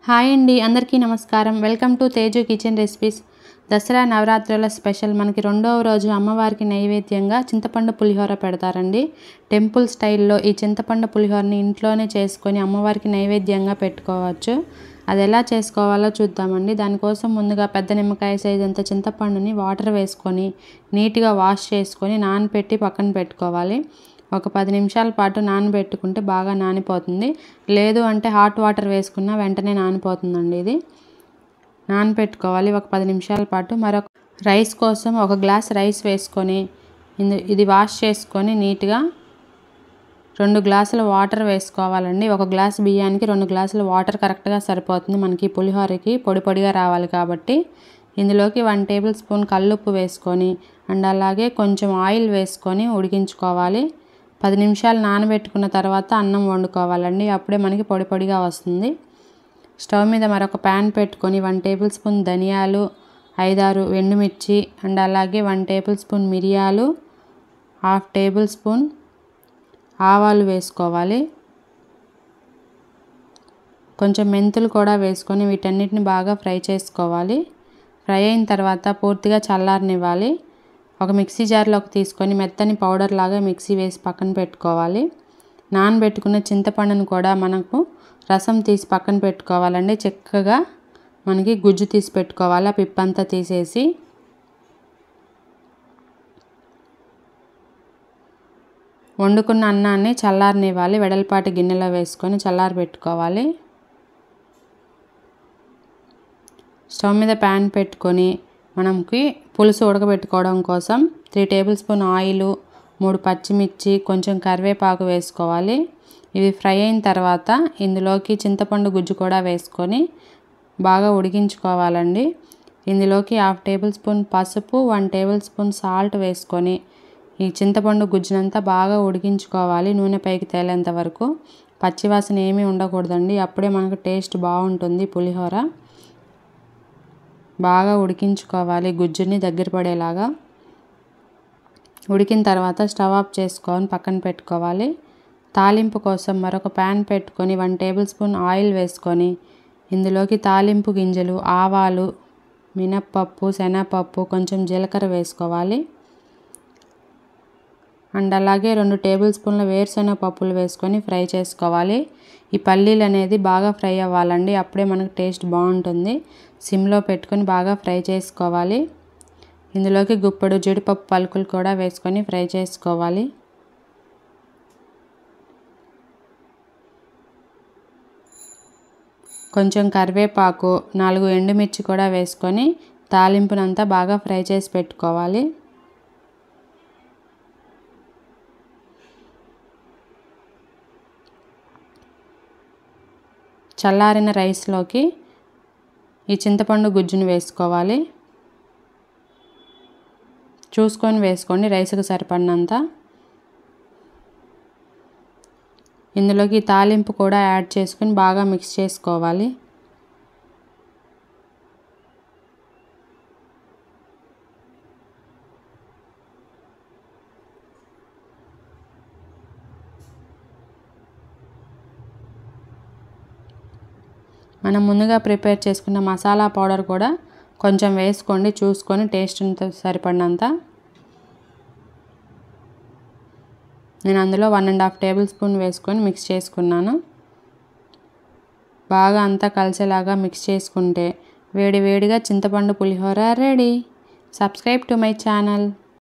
Hi అండి, అందరికీ నమస్కారం. Welcome to Teju kitchen recipes. Dasara నవరాత్రుల స్పెషల్ మనకి రెండవ రోజు అమ్మవారికి నైవేద్యంగా చింతపండు పులిహోర పెడతారండి. టెంపుల్ స్టైల్లో ఈ చింతపండు పులిహోరని ఇంట్లోనే చేసుకొని అమ్మవారికి నైవేద్యంగా పెట్టుకోవచ్చు. అది ఎలా చేసుకోవాలో చూద్దామండి. దానికోసం ముందుగా పెద్ద నిమ్మకాయ సైజ్ అంత చింతపండుని వాటర్ వేసుకొని నీట్గా వాష్ చేసుకొని నానబెట్టి పక్కన పెట్టుకోవాలి. ఒక 10 నిమిషాల పాటు నానబెట్టుకుంటే బాగా నానిపోతుంది. లేదు అంటే హాట్ వాటర్ వేసుకున్నా వెంటనే నానిపోతుందండి. ఇది నానబెట్టుకోవాలి ఒక 10 నిమిషాల పాటు. మరొక రైస్ కోసం ఒక గ్లాస్ రైస్ వేసుకొని ఇది వాష్ చేసుకొని నీట్గా 2 గ్లాసుల వాటర్ వేసుకోవాలండి. ఒక గ్లాస్ బియ్యానికి 2 గ్లాసుల వాటర్ కరెక్ట్గా సరిపోతుంది. మనకి పులిహోరకి పొడి పొడిగా రావాలి కాబట్టి. ఇందులోకి 1 టేబుల్ స్పూన్ కల్లుప్పు వేసుకొని అండ్ అలాగే కొంచెం ఆయిల్ వేసుకొని ఉడికించుకోవాలి. 10 నిమిషాలు నానబెట్టుకున్న తర్వాత అన్నం వండుకోవాలండి. అప్పుడే మనకి పొడి పొడిగా వస్తుంది. స్టవ్ మీద మరొక ప్యాన్ పెట్టుకొని 1 టేబుల్ స్పూన్ ధనియాలు, 5-6 ఎండుమిర్చి అండ్ అలాగే 1 టేబుల్ స్పూన్ మిరియాలు, 1/2 టేబుల్ స్పూన్ ఆవాలు వేసుకోవాలి. కొంచెం మెంతులు కూడా వేసుకొని వీటన్నిటిని బాగా ఫ్రై చేసుకోవాలి. ఫ్రై అయిన తర్వాత పూర్తిగా చల్లారనివ్వాలి. ఒక మిక్సీ జార్లోకి తీసుకొని మెత్తని పౌడర్ లాగా మిక్సీ వేసి పక్కన పెట్టుకోవాలి. నానబెట్టుకున్న చింతపండును కూడా మనకు రసం తీసి పక్కన పెట్టుకోవాలండి. చక్కగా మనకి గుజ్జు తీసి పెట్టుకోవాలి. ఆ పిప్పంతా తీసేసి వండుకున్న అన్నాన్ని చల్లారనివ్వాలి. వెడల్పాటి గిన్నెలో వేసుకొని చల్లారి పెట్టుకోవాలి. స్టవ్ మీద ప్యాన్ పెట్టుకొని మనకి పులుసు ఉడకబెట్టుకోవడం కోసం 3 టేబుల్ స్పూన్ ఆయిల్, 3 పచ్చిమిర్చి, కొంచెం కరివేపాకు వేసుకోవాలి. ఇవి ఫ్రై అయిన తర్వాత ఇందులోకి చింతపండు గుజ్జు కూడా వేసుకొని బాగా ఉడికించుకోవాలండి. ఇందులోకి 1/2 టేబుల్ స్పూన్ పసుపు, 1 టేబుల్ స్పూన్ సాల్ట్ వేసుకొని ఈ చింతపండు గుజ్జునంతా బాగా ఉడికించుకోవాలి. నూనె పైకి తేలేంత వరకు. పచ్చివాసన ఏమీ ఉండకూడదండి. అప్పుడే మనకు టేస్ట్ బాగుంటుంది పులిహోర. బాగా ఉడికించుకోవాలి గుజ్జుని దగ్గర పడేలాగా. ఉడికిన తర్వాత స్టవ్ ఆఫ్ చేసుకొని పక్కన పెట్టుకోవాలి. తాలింపు కోసం మరొక ప్యాన్ పెట్టుకొని 1 టేబుల్ స్పూన్ ఆయిల్ వేసుకొని ఇందులోకి తాలింపు గింజలు, ఆవాలు, మినప్పప్పు, శనగపప్పు, కొంచెం జీలకర్ర వేసుకోవాలి. అండ్ అలాగే 2 టేబుల్ స్పూన్ల వేరుశనగ పప్పులు వేసుకొని ఫ్రై చేసుకోవాలి. ఈ పల్లీలు అనేది బాగా ఫ్రై అవ్వాలండి. అప్పుడే మనకు టేస్ట్ బాగుంటుంది. సిమ్లో పెట్టుకొని బాగా ఫ్రై చేసుకోవాలి. ఇందులోకి గుప్పెడు జీడిపప్పు పలుకులు కూడా వేసుకొని ఫ్రై చేసుకోవాలి. కొంచెం కరివేపాకు, 4 ఎండుమిర్చి కూడా వేసుకొని తాలింపునంతా బాగా ఫ్రై చేసి పెట్టుకోవాలి. చల్లారిన రైస్లోకి ఈ చింతపండు గుజ్జును వేసుకోవాలి. చూసుకొని వేసుకోండి రైస్కి సరిపడినంత. ఇందులోకి తాలింపు కూడా యాడ్ చేసుకొని బాగా మిక్స్ చేసుకోవాలి. మనం ముందుగా ప్రిపేర్ చేసుకున్న మసాలా పౌడర్ కూడా కొంచెం వేసుకోండి. చూసుకొని టేస్ట్ సరిపడినంత. నేను అందులో 1.5 టేబుల్ స్పూన్ వేసుకొని మిక్స్ చేసుకున్నాను. బాగా అంతా కలిసేలాగా మిక్స్ చేసుకుంటే వేడి వేడిగా చింతపండు పులిహోర ready. Subscribe to my channel.